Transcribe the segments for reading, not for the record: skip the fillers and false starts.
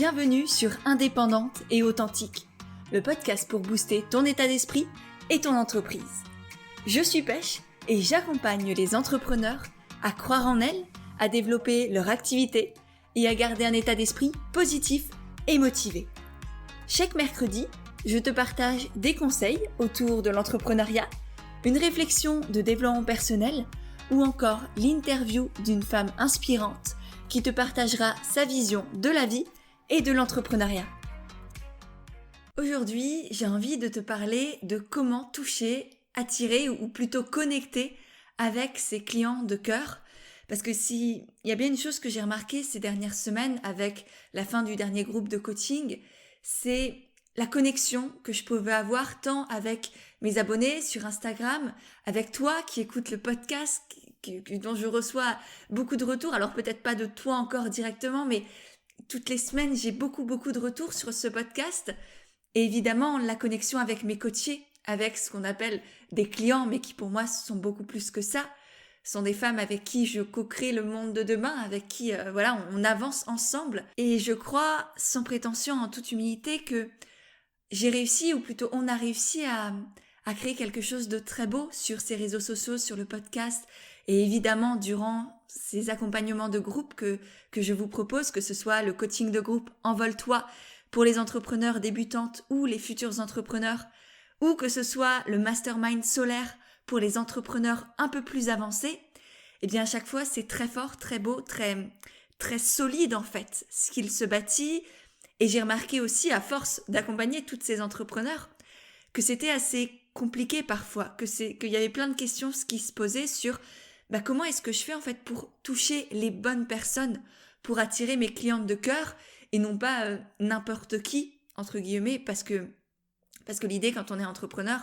Bienvenue sur Indépendante et Authentique, le podcast pour booster ton état d'esprit et ton entreprise. Je suis Pêche et j'accompagne les entrepreneurs à croire en elles, à développer leur activité et à garder un état d'esprit positif et motivé. Chaque mercredi, je te partage des conseils autour de l'entrepreneuriat, une réflexion de développement personnel ou encore l'interview d'une femme inspirante qui te partagera sa vision de la vie et de l'entrepreneuriat. Aujourd'hui, j'ai envie de te parler de comment toucher, attirer ou plutôt connecter avec ses clients de cœur. Parce que il y a bien une chose que j'ai remarqué ces dernières semaines avec la fin du dernier groupe de coaching, c'est la connexion que je pouvais avoir tant avec mes abonnés sur Instagram, avec toi qui écoutes le podcast, dont je reçois beaucoup de retours. Alors peut-être pas de toi encore directement, mais toutes les semaines, j'ai beaucoup de retours sur ce podcast. Et évidemment, la connexion avec mes coachés, avec ce qu'on appelle des clients, mais qui pour moi sont beaucoup plus que ça. Ce sont des femmes avec qui je co-crée le monde de demain, avec qui on avance ensemble. Et je crois, sans prétention, en toute humilité, que j'ai réussi, ou plutôt on a réussi à créer quelque chose de très beau sur ces réseaux sociaux, sur le podcast, et évidemment durant ces accompagnements de groupe que je vous propose, que ce soit le coaching de groupe Envole-toi pour les entrepreneurs débutantes ou les futurs entrepreneurs, ou que ce soit le mastermind solaire pour les entrepreneurs un peu plus avancés. Et bien à chaque fois c'est très fort, très beau, très solide en fait, ce qu'il se bâtit. Et j'ai remarqué aussi, à force d'accompagner tous ces entrepreneurs, que c'était assez compliqué parfois, qu'il y avait plein de questions qui se posaient sur comment est-ce que je fais en fait pour toucher les bonnes personnes, pour attirer mes clientes de cœur et non pas n'importe qui, entre guillemets, parce que l'idée quand on est entrepreneur,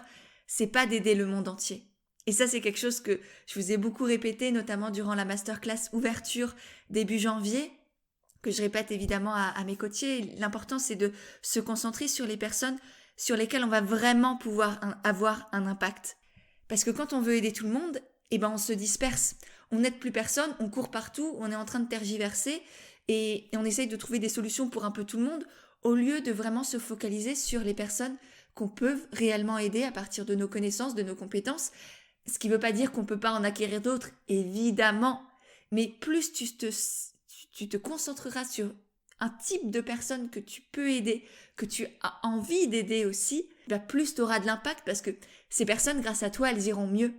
c'est pas d'aider le monde entier. Et ça, c'est quelque chose que je vous ai beaucoup répété, notamment durant la masterclass ouverture début janvier, que je répète évidemment à mes coachés. L'important, c'est de se concentrer sur les personnes sur lesquelles on va vraiment pouvoir avoir un impact. Parce que quand on veut aider tout le monde, on se disperse. On n'aide plus personne, on court partout, on est en train de tergiverser et on essaye de trouver des solutions pour un peu tout le monde au lieu de vraiment se focaliser sur les personnes qu'on peut réellement aider à partir de nos connaissances, de nos compétences. Ce qui ne veut pas dire qu'on ne peut pas en acquérir d'autres, évidemment. Mais plus tu te concentreras sur un type de personne que tu peux aider, que tu as envie d'aider aussi, plus tu auras de l'impact parce que ces personnes, grâce à toi, elles iront mieux.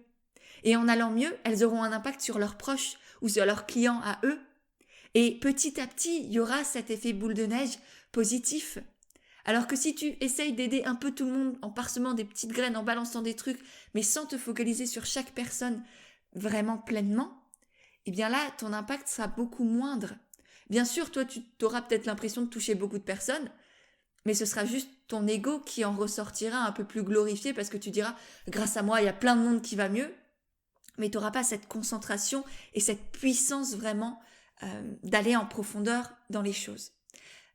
Et en allant mieux, elles auront un impact sur leurs proches ou sur leurs clients à eux. Et petit à petit, il y aura cet effet boule de neige positif. Alors que si tu essayes d'aider un peu tout le monde en parsemant des petites graines, en balançant des trucs, mais sans te focaliser sur chaque personne vraiment pleinement, là, ton impact sera beaucoup moindre. Bien sûr, toi, tu auras peut-être l'impression de toucher beaucoup de personnes, mais ce sera juste ton ego qui en ressortira un peu plus glorifié parce que tu diras, grâce à moi, il y a plein de monde qui va mieux. Mais tu n'auras pas cette concentration et cette puissance vraiment d'aller en profondeur dans les choses.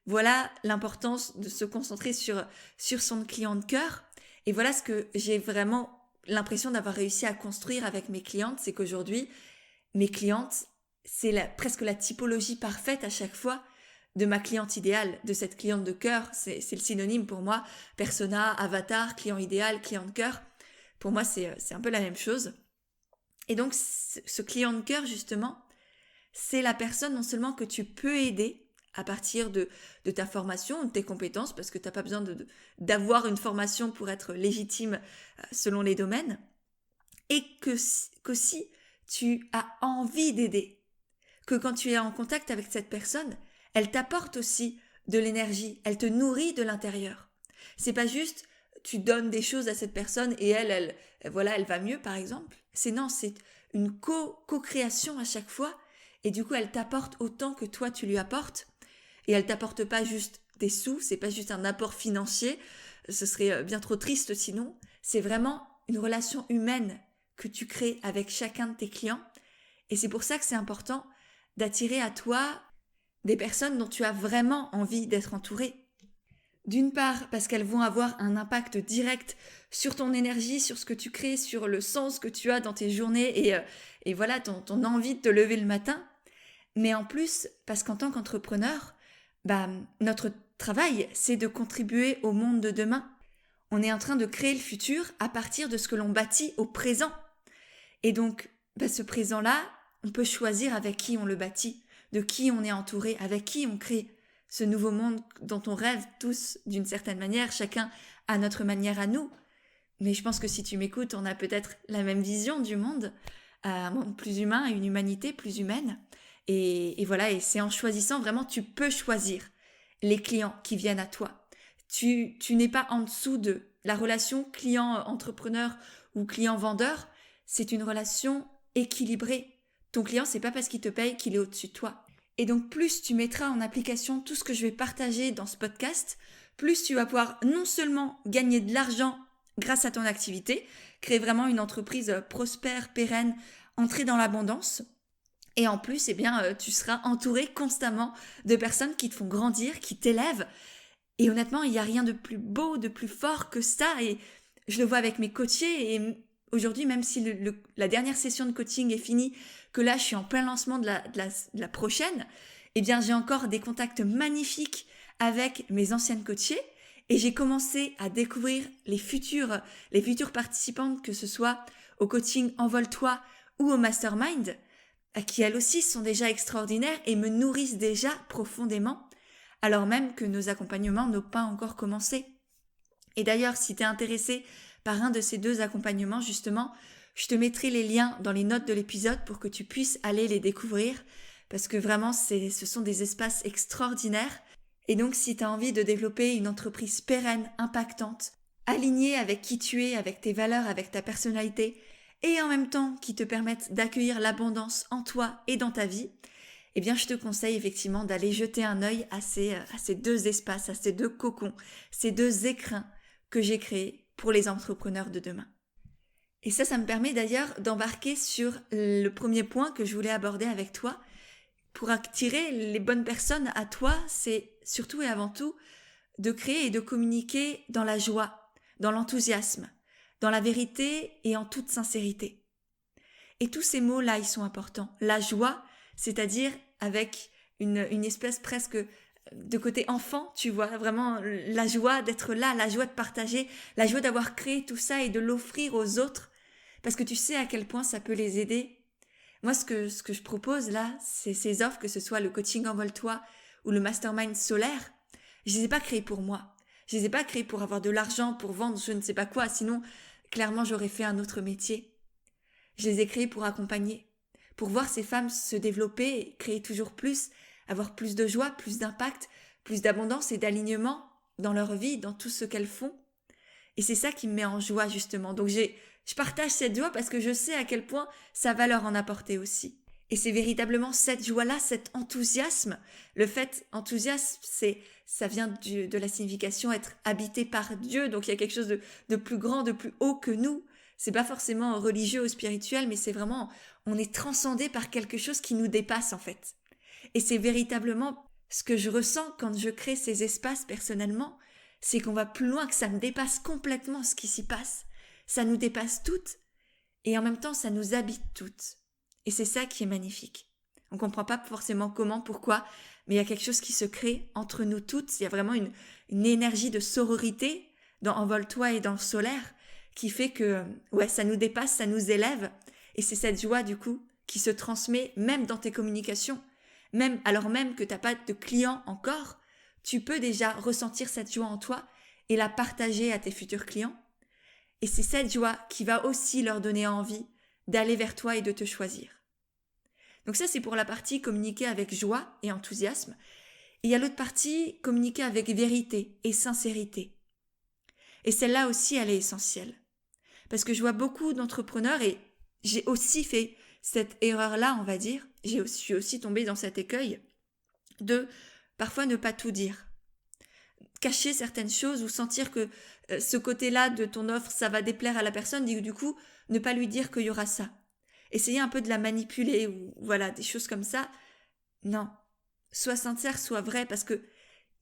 Voilà l'importance de se concentrer sur son client de cœur. Et voilà ce que j'ai vraiment l'impression d'avoir réussi à construire avec mes clientes, c'est qu'aujourd'hui, mes clientes, c'est presque la typologie parfaite à chaque fois de ma cliente idéale, de cette cliente de cœur. C'est le synonyme pour moi, persona, avatar, client idéal, client de cœur. Pour moi, c'est un peu la même chose. Et donc, ce client de cœur, justement, c'est la personne non seulement que tu peux aider à partir de ta formation, de tes compétences, parce que tu n'as pas besoin d'avoir une formation pour être légitime selon les domaines, et qu'aussi tu as envie d'aider. Que quand tu es en contact avec cette personne, elle t'apporte aussi de l'énergie, elle te nourrit de l'intérieur. C'est pas juste tu donnes des choses à cette personne et elle va mieux par exemple. C'est une co-création à chaque fois et du coup elle t'apporte autant que toi tu lui apportes et elle t'apporte pas juste des sous, c'est pas juste un apport financier, ce serait bien trop triste sinon. C'est vraiment une relation humaine que tu crées avec chacun de tes clients et c'est pour ça que c'est important d'attirer à toi des personnes dont tu as vraiment envie d'être entouré. D'une part, parce qu'elles vont avoir un impact direct sur ton énergie, sur ce que tu crées, sur le sens que tu as dans tes journées et voilà ton envie de te lever le matin. Mais en plus, parce qu'en tant qu'entrepreneur, notre travail, c'est de contribuer au monde de demain. On est en train de créer le futur à partir de ce que l'on bâtit au présent. Et donc, ce présent-là, on peut choisir avec qui on le bâtit, de qui on est entouré, avec qui on crée ce nouveau monde dont on rêve tous d'une certaine manière, chacun à notre manière à nous. Mais je pense que si tu m'écoutes, on a peut-être la même vision du monde, un monde plus humain, une humanité plus humaine. Et voilà, et c'est en choisissant, vraiment, tu peux choisir les clients qui viennent à toi. Tu n'es pas en dessous de la relation client-entrepreneur ou client-vendeur, c'est une relation équilibrée. Ton client, c'est pas parce qu'il te paye qu'il est au-dessus de toi. Et donc, plus tu mettras en application tout ce que je vais partager dans ce podcast, plus tu vas pouvoir non seulement gagner de l'argent grâce à ton activité, créer vraiment une entreprise prospère, pérenne, entrer dans l'abondance. Et en plus, tu seras entouré constamment de personnes qui te font grandir, qui t'élèvent. Et honnêtement, il n'y a rien de plus beau, de plus fort que ça. Et je le vois avec mes coachés. Et aujourd'hui, même si la dernière session de coaching est finie, que là, je suis en plein lancement de la prochaine, j'ai encore des contacts magnifiques avec mes anciennes coachées. Et j'ai commencé à découvrir les futures participantes, que ce soit au coaching Envole-toi ou au mastermind, qui elles aussi sont déjà extraordinaires et me nourrissent déjà profondément, alors même que nos accompagnements n'ont pas encore commencé. Et d'ailleurs, si tu es intéressé par un de ces 2 accompagnements, justement, je te mettrai les liens dans les notes de l'épisode pour que tu puisses aller les découvrir, parce que vraiment, ce sont des espaces extraordinaires. Et donc, si tu as envie de développer une entreprise pérenne, impactante, alignée avec qui tu es, avec tes valeurs, avec ta personnalité, et en même temps qui te permettent d'accueillir l'abondance en toi et dans ta vie, je te conseille effectivement d'aller jeter un œil à ces 2 espaces, à ces 2 cocons, ces 2 écrins que j'ai créés pour les entrepreneurs de demain. Et ça me permet d'ailleurs d'embarquer sur le premier point que je voulais aborder avec toi. Pour attirer les bonnes personnes à toi, c'est surtout et avant tout de créer et de communiquer dans la joie, dans l'enthousiasme, dans la vérité et en toute sincérité. Et tous ces mots-là, ils sont importants. La joie, c'est-à-dire avec une espèce presque de côté enfant, tu vois, vraiment la joie d'être là, la joie de partager, la joie d'avoir créé tout ça et de l'offrir aux autres, parce que tu sais à quel point ça peut les aider. Moi, ce que je propose là, c'est ces offres, que ce soit le coaching Envole-toi ou le mastermind solaire, je les ai pas créés pour moi. Je les ai pas créés pour avoir de l'argent, pour vendre je ne sais pas quoi, sinon clairement j'aurais fait un autre métier. Je les ai créés pour accompagner, pour voir ces femmes se développer, créer toujours plus, avoir plus de joie, plus d'impact, plus d'abondance et d'alignement dans leur vie, dans tout ce qu'elles font. Et c'est ça qui me met en joie justement. Donc je partage cette joie parce que je sais à quel point ça va leur en apporter aussi. Et c'est véritablement cette joie-là, cet enthousiasme. Le fait, enthousiasme, ça vient de la signification être habité par Dieu. Donc il y a quelque chose de plus grand, de plus haut que nous. C'est pas forcément religieux ou spirituel, mais c'est vraiment, on est transcendé par quelque chose qui nous dépasse en fait. Et c'est véritablement ce que je ressens quand je crée ces espaces personnellement, c'est qu'on va plus loin, que ça me dépasse complètement ce qui s'y passe. Ça nous dépasse toutes et en même temps ça nous habite toutes. Et c'est ça qui est magnifique. On ne comprend pas forcément comment, pourquoi, mais il y a quelque chose qui se crée entre nous toutes. Il y a vraiment une énergie de sororité dans Envole-toi et dans le solaire qui fait que ça nous dépasse, ça nous élève. Et c'est cette joie du coup qui se transmet même dans tes communications. Même alors même que tu n'as pas de clients encore, tu peux déjà ressentir cette joie en toi et la partager à tes futurs clients. Et c'est cette joie qui va aussi leur donner envie d'aller vers toi et de te choisir. Donc ça, c'est pour la partie communiquer avec joie et enthousiasme. Et il y a l'autre partie, communiquer avec vérité et sincérité. Et celle-là aussi, elle est essentielle. Parce que je vois beaucoup d'entrepreneurs, et j'ai aussi fait cette erreur-là, on va dire, je suis aussi tombée dans cet écueil de parfois ne pas tout dire. Cacher certaines choses ou sentir que ce côté-là de ton offre, ça va déplaire à la personne, et du coup, ne pas lui dire qu'il y aura ça. Essayer un peu de la manipuler ou voilà, des choses comme ça. Non. Sois sincère, sois vrai, parce que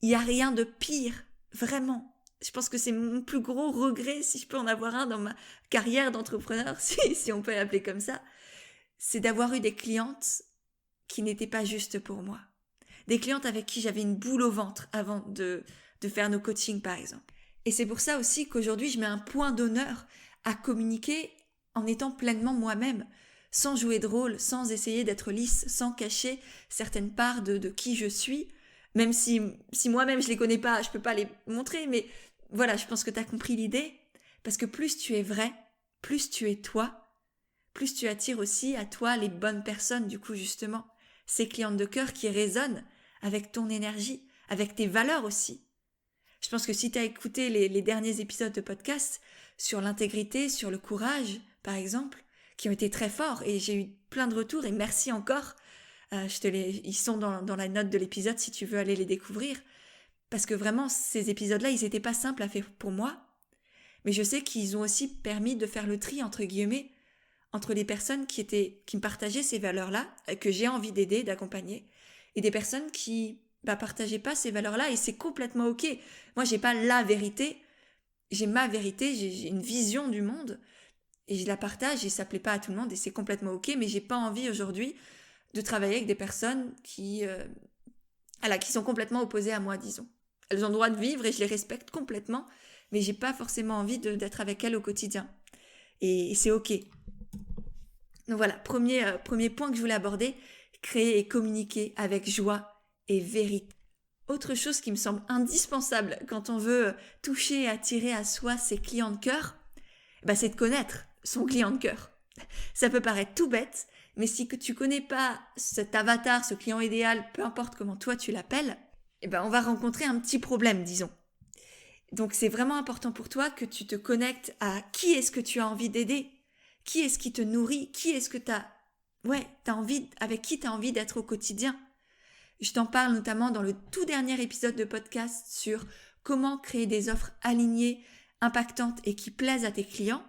il n'y a rien de pire, vraiment. Je pense que c'est mon plus gros regret, si je peux en avoir un dans ma carrière d'entrepreneur, si on peut l'appeler comme ça, c'est d'avoir eu des clientes qui n'étaient pas justes pour moi. des clientes avec qui j'avais une boule au ventre avant de faire nos coachings par exemple. Et c'est pour ça aussi qu'aujourd'hui je mets un point d'honneur à communiquer en étant pleinement moi-même, sans jouer de rôle, sans essayer d'être lisse, sans cacher certaines parts de qui je suis, même si moi-même je les connais pas, je peux pas les montrer, mais voilà, je pense que tu as compris l'idée, parce que plus tu es vrai, plus tu es toi, plus tu attires aussi à toi les bonnes personnes, du coup justement, ces clientes de cœur qui résonnent avec ton énergie, avec tes valeurs aussi. Je pense que si tu as écouté les derniers épisodes de podcast sur l'intégrité, sur le courage, par exemple, qui ont été très forts, et j'ai eu plein de retours, et merci encore, ils sont dans la note de l'épisode si tu veux aller les découvrir, parce que vraiment, ces épisodes-là, ils n'étaient pas simples à faire pour moi, mais je sais qu'ils ont aussi permis de faire le tri, entre guillemets, entre les personnes qui me partageaient ces valeurs-là, que j'ai envie d'aider, d'accompagner, et des personnes qui partageaient pas ces valeurs-là, et c'est complètement ok. Moi, j'ai pas la vérité, j'ai ma vérité, j'ai une vision du monde, et je la partage, et ça plaît pas à tout le monde, et c'est complètement ok, mais j'ai pas envie aujourd'hui de travailler avec des personnes qui sont complètement opposées à moi, disons. Elles ont le droit de vivre, et je les respecte complètement, mais j'ai pas forcément envie d'être avec elles au quotidien. Et c'est ok. Donc voilà, premier point que je voulais aborder, créer et communiquer avec joie et vérité. Autre chose qui me semble indispensable quand on veut toucher et attirer à soi ses clients de cœur, c'est de connaître son client de cœur. Ça peut paraître tout bête, mais si que tu connais pas cet avatar, ce client idéal, peu importe comment toi tu l'appelles, on va rencontrer un petit problème, disons. Donc c'est vraiment important pour toi que tu te connectes à qui est-ce que tu as envie d'aider, qui est-ce qui te nourrit, qui est-ce que avec qui tu as envie d'être au quotidien. Je t'en parle notamment dans le tout dernier épisode de podcast sur comment créer des offres alignées, impactantes et qui plaisent à tes clients.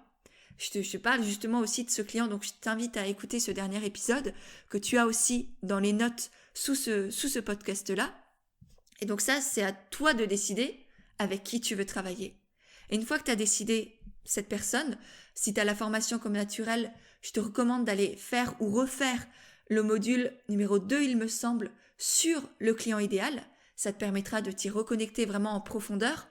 Je te parle justement aussi de ce client, donc je t'invite à écouter ce dernier épisode que tu as aussi dans les notes sous ce podcast-là. Et donc ça, c'est à toi de décider avec qui tu veux travailler. Et une fois que tu as décidé cette personne, si tu as la formation comme naturelle, je te recommande d'aller faire ou refaire le module numéro 2, il me semble, sur le client idéal. Ça te permettra de t'y reconnecter vraiment en profondeur.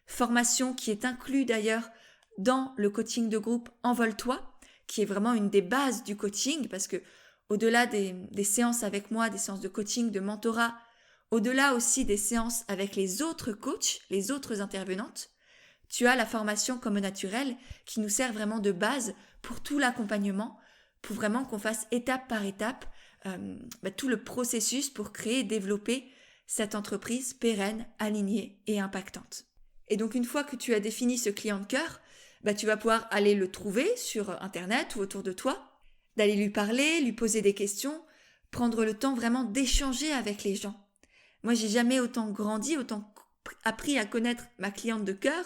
Formation qui est inclue d'ailleurs dans le coaching de groupe Envole-toi, qui est vraiment une des bases du coaching, parce que au-delà des séances avec moi, des séances de coaching, de mentorat, au-delà aussi des séances avec les autres coachs, les autres intervenantes, tu as la formation comme naturelle qui nous sert vraiment de base pour tout l'accompagnement, pour vraiment qu'on fasse étape par étape tout le processus pour créer et développer cette entreprise pérenne, alignée et impactante. Et donc une fois que tu as défini ce client de cœur, tu vas pouvoir aller le trouver sur Internet ou autour de toi, d'aller lui parler, lui poser des questions, prendre le temps vraiment d'échanger avec les gens. Moi, j'ai jamais autant grandi, autant appris à connaître ma cliente de cœur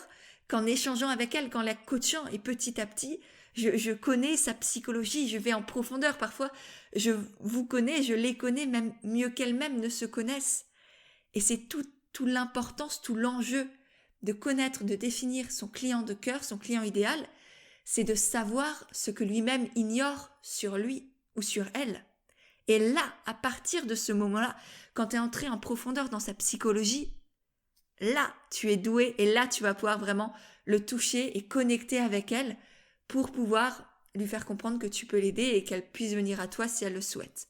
qu'en échangeant avec elle, qu'en la coachant. Et petit à petit, je connais sa psychologie, je vais en profondeur. Parfois, je vous connais, je les connais même mieux qu'elles-mêmes ne se connaissent. Et c'est tout l'importance, tout l'enjeu de connaître, de définir son client de cœur, son client idéal, c'est de savoir ce que lui-même ignore sur lui ou sur elle. Et là, à partir de ce moment-là, quand tu es entré en profondeur dans sa psychologie, là, tu es doué et là, tu vas pouvoir vraiment le toucher et connecter avec elle pour pouvoir lui faire comprendre que tu peux l'aider et qu'elle puisse venir à toi si elle le souhaite.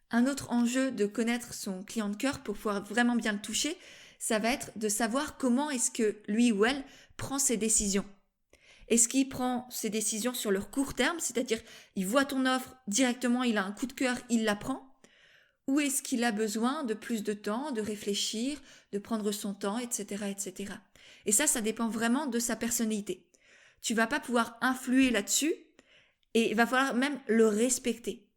Un autre enjeu de connaître son client de cœur pour pouvoir vraiment bien le toucher, ça va être de savoir comment est-ce que lui ou elle prend ses décisions. Est-ce qu'il prend ses décisions sur le court terme, c'est-à-dire il voit ton offre directement, il a un coup de cœur, il la prend, ou est-ce qu'il a besoin de plus de temps, de réfléchir, de prendre son temps, etc., etc. Et ça dépend vraiment de sa personnalité. Tu vas pas pouvoir influer là-dessus et il va falloir même le respecter.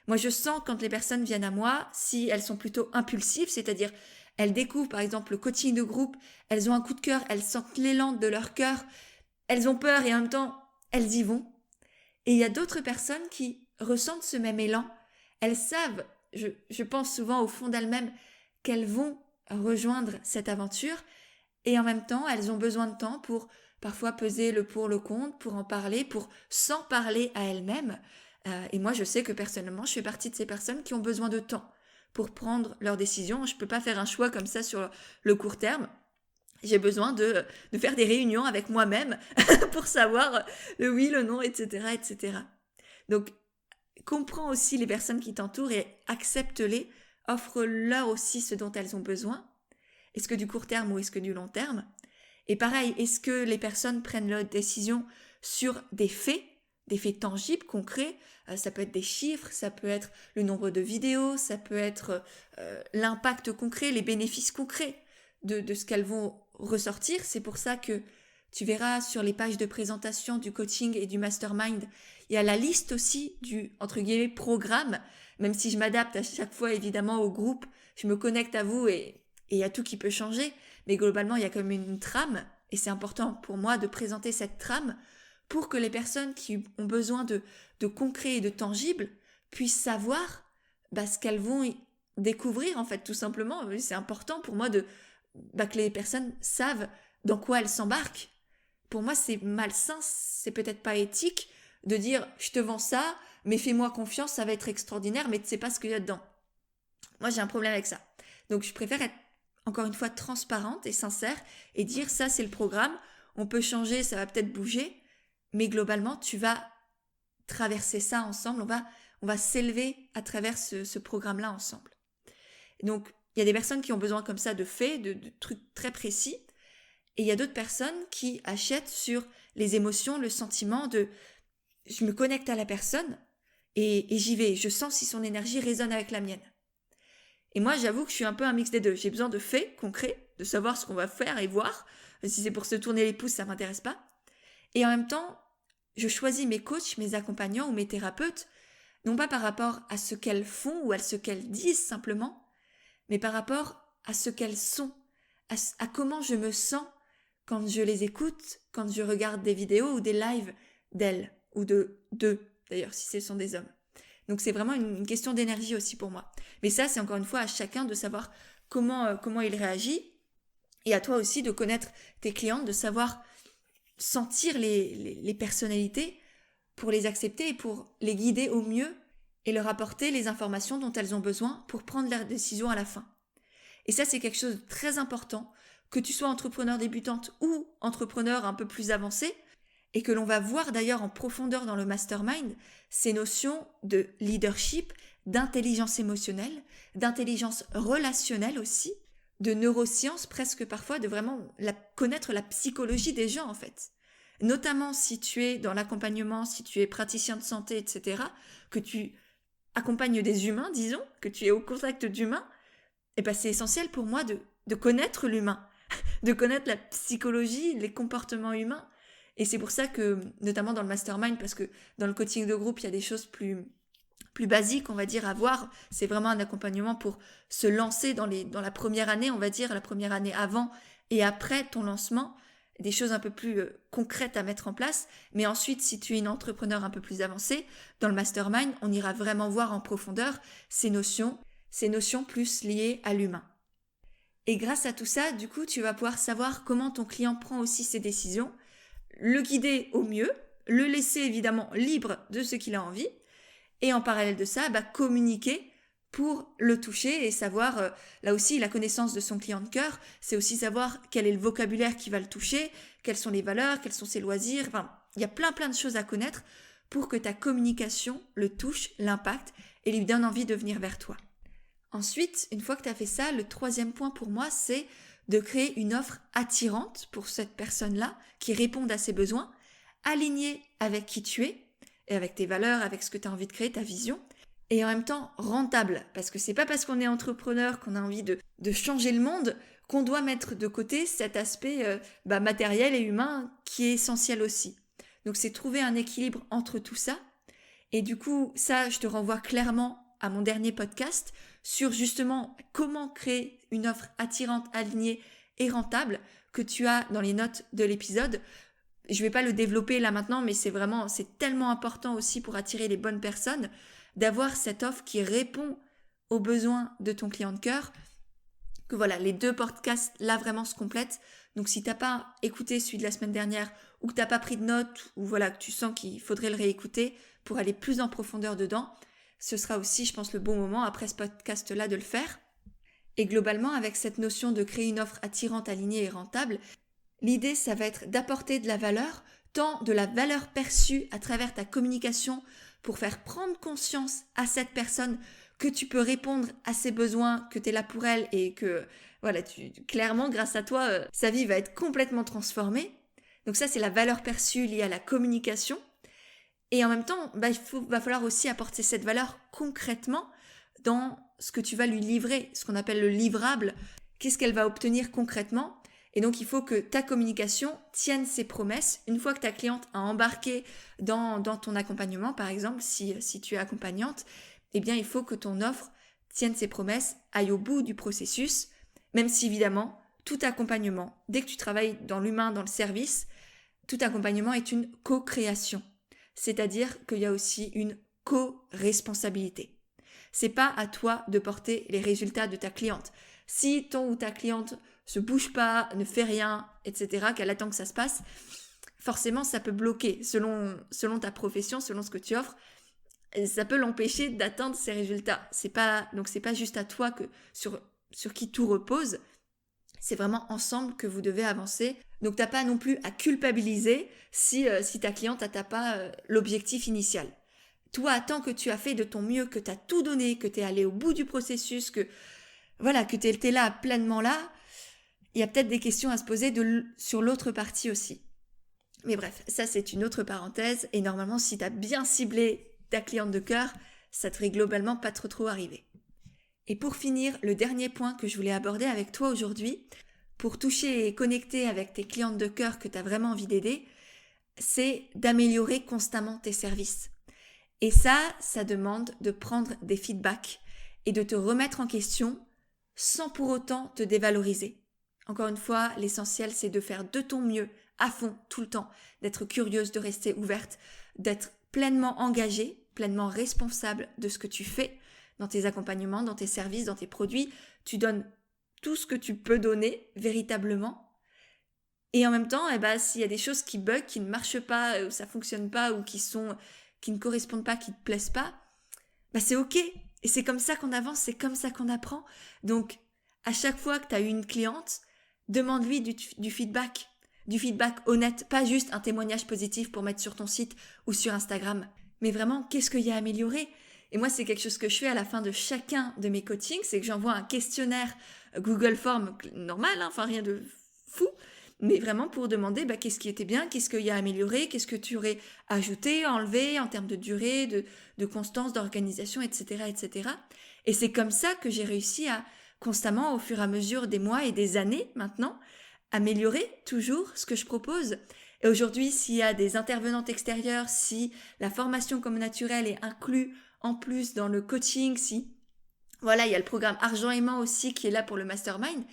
Moi, je sens quand les personnes viennent à moi, si elles sont plutôt impulsives, c'est-à-dire elles découvrent par exemple le coaching de groupe, elles ont un coup de cœur, elles sentent l'élan de leur cœur, elles ont peur et en même temps, elles y vont. Et il y a d'autres personnes qui ressentent ce même élan. Elles savent, je pense souvent au fond d'elles-mêmes, qu'elles vont rejoindre cette aventure et en même temps, elles ont besoin de temps pour parfois peser le pour, le contre, pour en parler, pour s'en parler à elles-mêmes. Et moi, je sais que personnellement, je fais partie de ces personnes qui ont besoin de temps pour prendre leurs décisions. Je ne peux pas faire un choix comme ça sur le court terme. J'ai besoin de faire des réunions avec moi-même pour savoir le oui, le non, etc., etc. Donc, comprends aussi les personnes qui t'entourent et accepte-les. Offre-leur aussi ce dont elles ont besoin. Est-ce que du court terme ou est-ce que du long terme? Et pareil, est-ce que les personnes prennent leurs décisions sur des faits tangibles, concrets? Ça peut être des chiffres, ça peut être le nombre de vidéos, ça peut être l'impact concret, les bénéfices concrets de ce qu'elles vont ressortir. C'est pour ça que tu verras sur les pages de présentation du coaching et du mastermind, il y a la liste aussi du, entre guillemets, programme. Même si je m'adapte à chaque fois évidemment au groupe, je me connecte à vous et il y a tout qui peut changer. Mais globalement, il y a quand même une trame et c'est important pour moi de présenter cette trame pour que les personnes qui ont besoin de concret et de tangible puissent savoir ce qu'elles vont découvrir en fait tout simplement. C'est important pour moi que les personnes savent dans quoi elles s'embarquent. Pour moi, c'est malsain, c'est peut-être pas éthique de dire je te vends ça, mais fais-moi confiance, ça va être extraordinaire, mais tu sais pas ce qu'il y a dedans. Moi, j'ai un problème avec ça. Donc, je préfère être encore une fois transparente et sincère et dire ça, c'est le programme, on peut changer, ça va peut-être bouger, mais globalement, tu vas traverser ça ensemble, on va s'élever à travers ce programme-là ensemble. Donc, il y a des personnes qui ont besoin comme ça de faits, de trucs très précis, et il y a d'autres personnes qui achètent sur les émotions, le sentiment de je me connecte à la personne et j'y vais, je sens si son énergie résonne avec la mienne. Et moi, j'avoue que je suis un peu un mix des deux. J'ai besoin de faits concrets, de savoir ce qu'on va faire et voir. Si c'est pour se tourner les pouces, ça ne m'intéresse pas. Et en même temps, je choisis mes coachs, mes accompagnants ou mes thérapeutes, non pas par rapport à ce qu'elles font ou à ce qu'elles disent simplement, mais par rapport à ce qu'elles sont, à comment je me sens quand je les écoute, quand je regarde des vidéos ou des lives d'elles, ou d'eux, d'ailleurs, si ce sont des hommes. Donc c'est vraiment une question d'énergie aussi pour moi. Mais ça, c'est encore une fois à chacun de savoir comment il réagit, et à toi aussi de connaître tes clientes, de savoir sentir les personnalités pour les accepter et pour les guider au mieux et leur apporter les informations dont elles ont besoin pour prendre leur décision à la fin. Et ça, c'est quelque chose de très important, que tu sois entrepreneur débutante ou entrepreneur un peu plus avancé, et que l'on va voir d'ailleurs en profondeur dans le mastermind, ces notions de leadership, d'intelligence émotionnelle, d'intelligence relationnelle aussi, de neurosciences presque parfois, de vraiment connaître la psychologie des gens en fait. Notamment si tu es dans l'accompagnement, si tu es praticien de santé, etc., que tu accompagnes des humains, disons, que tu es au contact d'humains, et c'est essentiel pour moi de connaître l'humain, de connaître la psychologie, les comportements humains. Et c'est pour ça que, notamment dans le mastermind, parce que dans le coaching de groupe, il y a des choses plus basiques, on va dire, à voir. C'est vraiment un accompagnement pour se lancer dans la première année, on va dire, la première année avant et après ton lancement, des choses un peu plus concrètes à mettre en place. Mais ensuite, si tu es une entrepreneur un peu plus avancée, dans le mastermind, on ira vraiment voir en profondeur ces notions plus liées à l'humain. Et grâce à tout ça, du coup, tu vas pouvoir savoir comment ton client prend aussi ses décisions, le guider au mieux, le laisser évidemment libre de ce qu'il a envie, et en parallèle de ça, communiquer pour le toucher et savoir, là aussi, la connaissance de son client de cœur, c'est aussi savoir quel est le vocabulaire qui va le toucher, quelles sont les valeurs, quels sont ses loisirs, il y a plein de choses à connaître pour que ta communication le touche, l'impacte et lui donne envie de venir vers toi. Ensuite, une fois que tu as fait ça, le troisième point pour moi, c'est de créer une offre attirante pour cette personne-là qui réponde à ses besoins, alignée avec qui tu es, et avec tes valeurs, avec ce que tu as envie de créer, ta vision, et en même temps rentable, parce que c'est pas parce qu'on est entrepreneur qu'on a envie de changer le monde qu'on doit mettre de côté cet aspect matériel et humain qui est essentiel aussi. Donc c'est trouver un équilibre entre tout ça, et du coup ça je te renvoie clairement à mon dernier podcast sur justement comment créer une offre attirante, alignée et rentable que tu as dans les notes de l'épisode. Je vais pas le développer là maintenant, mais c'est tellement important aussi pour attirer les bonnes personnes d'avoir cette offre qui répond aux besoins de ton client de cœur, que voilà, les 2 podcasts là vraiment se complètent. Donc si t'as pas écouté celui de la semaine dernière ou que t'as pas pris de notes ou voilà, que tu sens qu'il faudrait le réécouter pour aller plus en profondeur dedans, ce sera aussi, je pense, le bon moment après ce podcast-là de le faire. Et globalement, avec cette notion de créer une offre attirante, alignée et rentable, l'idée, ça va être d'apporter de la valeur, tant de la valeur perçue à travers ta communication pour faire prendre conscience à cette personne que tu peux répondre à ses besoins, que tu es là pour elle et que, voilà, clairement, grâce à toi, sa vie va être complètement transformée. Donc ça, c'est la valeur perçue liée à la communication. Et en même temps, va falloir aussi apporter cette valeur concrètement dans ce que tu vas lui livrer, ce qu'on appelle le livrable. Qu'est-ce qu'elle va obtenir concrètement ? Et donc, il faut que ta communication tienne ses promesses. Une fois que ta cliente a embarqué dans ton accompagnement, par exemple, si tu es accompagnante, eh bien, il faut que ton offre tienne ses promesses, aille au bout du processus, même si évidemment, tout accompagnement, dès que tu travailles dans l'humain, dans le service, tout accompagnement est une co-création. C'est-à-dire qu'il y a aussi une co-responsabilité. C'est pas à toi de porter les résultats de ta cliente. Si ton ou ta cliente se bouge pas, ne fait rien, etc., qu'elle attend que ça se passe, forcément ça peut bloquer selon ta profession, selon ce que tu offres, ça peut l'empêcher d'atteindre ses résultats. Donc c'est pas juste à toi sur qui tout repose. C'est vraiment ensemble que vous devez avancer. Donc t'as pas non plus à culpabiliser si ta cliente n'atteint pas l'objectif initial. Toi, tant que tu as fait de ton mieux, que tu as tout donné, que tu es allé au bout du processus, que tu es là, pleinement là, il y a peut-être des questions à se poser sur l'autre partie aussi. Mais bref, ça c'est une autre parenthèse. Et normalement, si tu as bien ciblé ta cliente de cœur, ça devrait globalement pas trop arriver. Et pour finir, le dernier point que je voulais aborder avec toi aujourd'hui, pour toucher et connecter avec tes clientes de cœur que tu as vraiment envie d'aider, c'est d'améliorer constamment tes services. Et ça demande de prendre des feedbacks et de te remettre en question sans pour autant te dévaloriser. Encore une fois, l'essentiel, c'est de faire de ton mieux, à fond, tout le temps, d'être curieuse, de rester ouverte, d'être pleinement engagée, pleinement responsable de ce que tu fais dans tes accompagnements, dans tes services, dans tes produits. Tu donnes tout ce que tu peux donner, véritablement. Et en même temps, s'il y a des choses qui bug, qui ne marchent pas, ou ça ne fonctionne pas, ou qui ne correspondent pas, qui ne te plaisent pas, c'est ok. Et c'est comme ça qu'on avance, c'est comme ça qu'on apprend. Donc, à chaque fois que tu as eu une cliente, demande-lui du feedback honnête, pas juste un témoignage positif pour mettre sur ton site ou sur Instagram, mais vraiment, qu'est-ce qu'il y a à améliorer ? Et moi, c'est quelque chose que je fais à la fin de chacun de mes coachings, c'est que j'envoie un questionnaire Google Form normal, rien de fou, mais vraiment pour demander qu'est-ce qui était bien, qu'est-ce qu'il y a à améliorer, qu'est-ce que tu aurais ajouté, enlevé en termes de durée, de constance, d'organisation, etc., etc. Et c'est comme ça que j'ai réussi à constamment, au fur et à mesure des mois et des années maintenant, améliorer toujours ce que je propose. Et aujourd'hui, s'il y a des intervenantes extérieures, si la formation comme naturelle est inclue en plus dans le coaching, si il y a le programme Argent Aimant aussi qui est là pour le mastermind,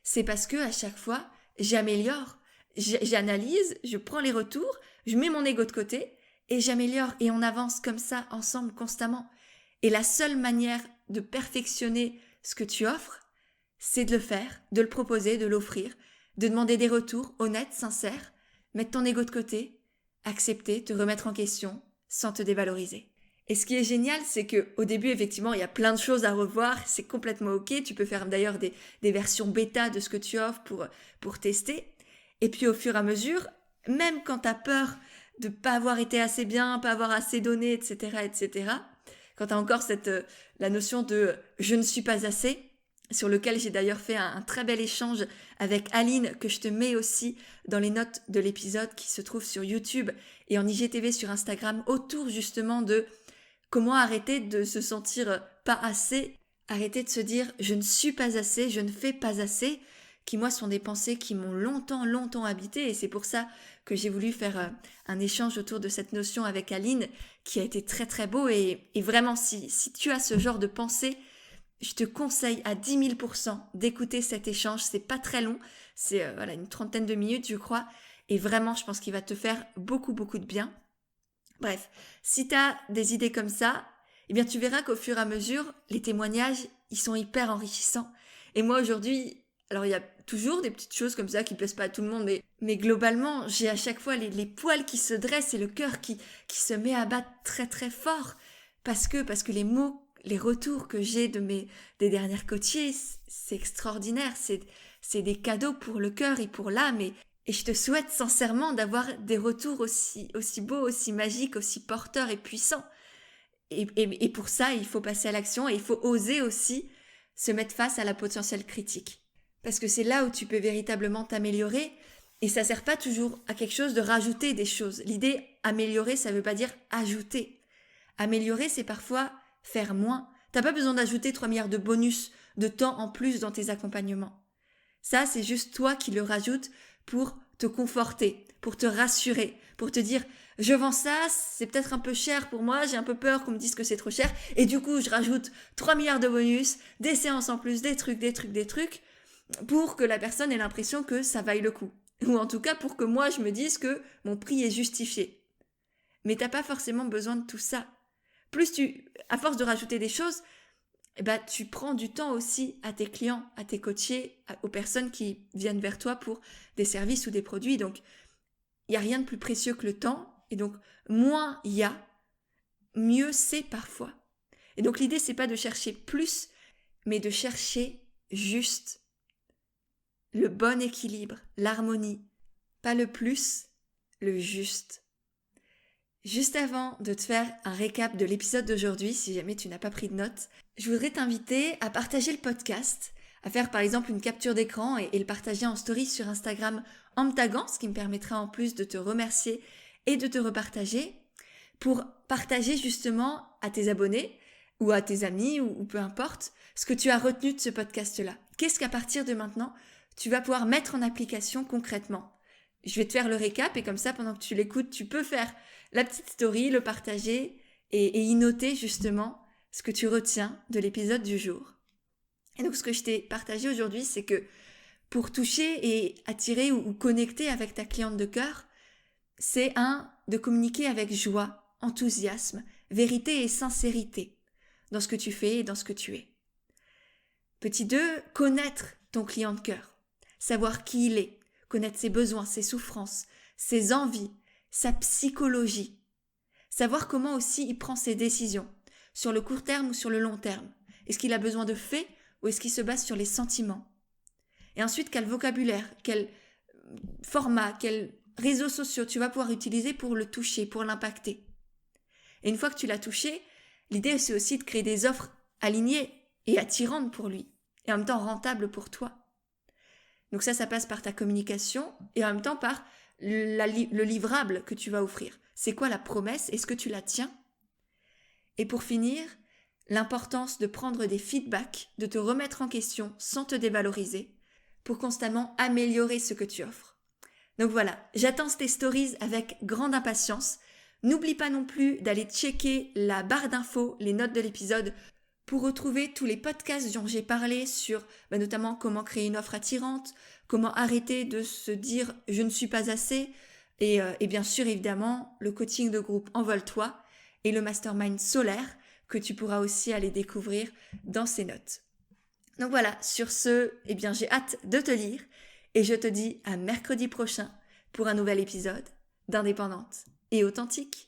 c'est parce que à chaque fois, j'améliore, j'analyse, je prends les retours, je mets mon ego de côté et j'améliore et on avance comme ça ensemble constamment. Et la seule manière de perfectionner ce que tu offres, c'est de le faire, de le proposer, de l'offrir, de demander des retours honnêtes, sincères, mettre ton ego de côté, accepter, te remettre en question sans te dévaloriser. Et ce qui est génial, c'est qu'au début, effectivement, il y a plein de choses à revoir, c'est complètement ok. Tu peux faire d'ailleurs des versions bêta de ce que tu offres pour tester. Et puis au fur et à mesure, même quand tu as peur de ne pas avoir été assez bien, pas avoir assez donné, etc., quand tu as encore la notion de « je ne suis pas assez », sur lequel j'ai d'ailleurs fait un très bel échange avec Aline, que je te mets aussi dans les notes de l'épisode qui se trouve sur YouTube et en IGTV sur Instagram, autour justement de comment arrêter de se sentir pas assez, arrêter de se dire « je ne suis pas assez, je ne fais pas assez », qui moi sont des pensées qui m'ont longtemps habité, et c'est pour ça que j'ai voulu faire un échange autour de cette notion avec Aline, qui a été très très beau, et vraiment si tu as ce genre de pensée, je te conseille à 10 000% d'écouter cet échange. C'est pas très long, c'est une 30aine de minutes je crois, et vraiment je pense qu'il va te faire beaucoup de bien. Bref, si tu as des idées comme ça, eh bien tu verras qu'au fur et à mesure, les témoignages, ils sont hyper enrichissants. Et moi aujourd'hui, alors il y a toujours des petites choses comme ça qui plaisent pas à tout le monde, mais globalement, j'ai à chaque fois les poils qui se dressent et le cœur qui se met à battre très très fort, parce que les mots, les retours que j'ai des dernières coachées, c'est extraordinaire. C'est des cadeaux pour le cœur et pour l'âme. Et je te souhaite sincèrement d'avoir des retours aussi beaux, aussi magiques, aussi porteurs et puissants. Et pour ça, il faut passer à l'action et il faut oser aussi se mettre face à la potentielle critique. Parce que c'est là où tu peux véritablement t'améliorer et ça sert pas toujours à quelque chose de rajouter des choses. L'idée améliorer, ça veut pas dire ajouter. Améliorer, c'est parfois faire moins. T'as pas besoin d'ajouter 3 milliards de bonus de temps en plus dans tes accompagnements. Ça, c'est juste toi qui le rajoutes pour te conforter, pour te rassurer, pour te dire « je vends ça, c'est peut-être un peu cher pour moi, j'ai un peu peur qu'on me dise que c'est trop cher, et du coup, je rajoute 3 milliards de bonus, des séances en plus, des trucs, pour que la personne ait l'impression que ça vaille le coup. Ou en tout cas, pour que moi, je me dise que mon prix est justifié. Mais t'as pas forcément besoin de tout ça. À force de rajouter des choses, tu prends du temps aussi à tes clients, à tes coachés, aux personnes qui viennent vers toi pour des services ou des produits. Donc, il n'y a rien de plus précieux que le temps. Et donc, moins il y a, mieux c'est parfois. Et donc, l'idée, c'est pas de chercher plus, mais de chercher juste le bon équilibre, l'harmonie. Pas le plus, le juste. Juste avant de te faire un récap de l'épisode d'aujourd'hui, si jamais tu n'as pas pris de notes, je voudrais t'inviter à partager le podcast, à faire par exemple une capture d'écran et le partager en story sur Instagram en me taguant, ce qui me permettra en plus de te remercier et de te repartager, pour partager justement à tes abonnés ou à tes amis ou peu importe ce que tu as retenu de ce podcast-là. Qu'est-ce qu'à partir de maintenant, tu vas pouvoir mettre en application concrètement? Je vais te faire le récap et comme ça, pendant que tu l'écoutes, tu peux faire la petite story, le partager et y noter justement ce que tu retiens de l'épisode du jour. Et donc, ce que je t'ai partagé aujourd'hui, c'est que pour toucher et attirer ou connecter avec ta cliente de cœur, c'est de communiquer avec joie, enthousiasme, vérité et sincérité dans ce que tu fais et dans ce que tu es. Petit 2, connaître ton client de cœur, savoir qui il est, connaître ses besoins, ses souffrances, ses envies, sa psychologie. Savoir comment aussi il prend ses décisions, sur le court terme ou sur le long terme. Est-ce qu'il a besoin de faits ou est-ce qu'il se base sur les sentiments? Et ensuite, quel vocabulaire, quel format, quels réseaux sociaux tu vas pouvoir utiliser pour le toucher, pour l'impacter. Et une fois que tu l'as touché, l'idée c'est aussi de créer des offres alignées et attirantes pour lui, et en même temps rentables pour toi. Donc ça passe par ta communication et en même temps par le livrable que tu vas offrir. C'est quoi la promesse? Est-ce que tu la tiens? Et pour finir, l'importance de prendre des feedbacks, de te remettre en question sans te dévaloriser, pour constamment améliorer ce que tu offres. Donc voilà, j'attends tes stories avec grande impatience. N'oublie pas non plus d'aller checker la barre d'infos, les notes de l'épisode, pour retrouver tous les podcasts dont j'ai parlé sur notamment comment créer une offre attirante, comment arrêter de se dire « je ne suis pas assez » et bien sûr évidemment le coaching de groupe Envole-toi et le mastermind solaire que tu pourras aussi aller découvrir dans ces notes. Donc voilà, sur ce, j'ai hâte de te lire et je te dis à mercredi prochain pour un nouvel épisode d'Indépendante et Authentique.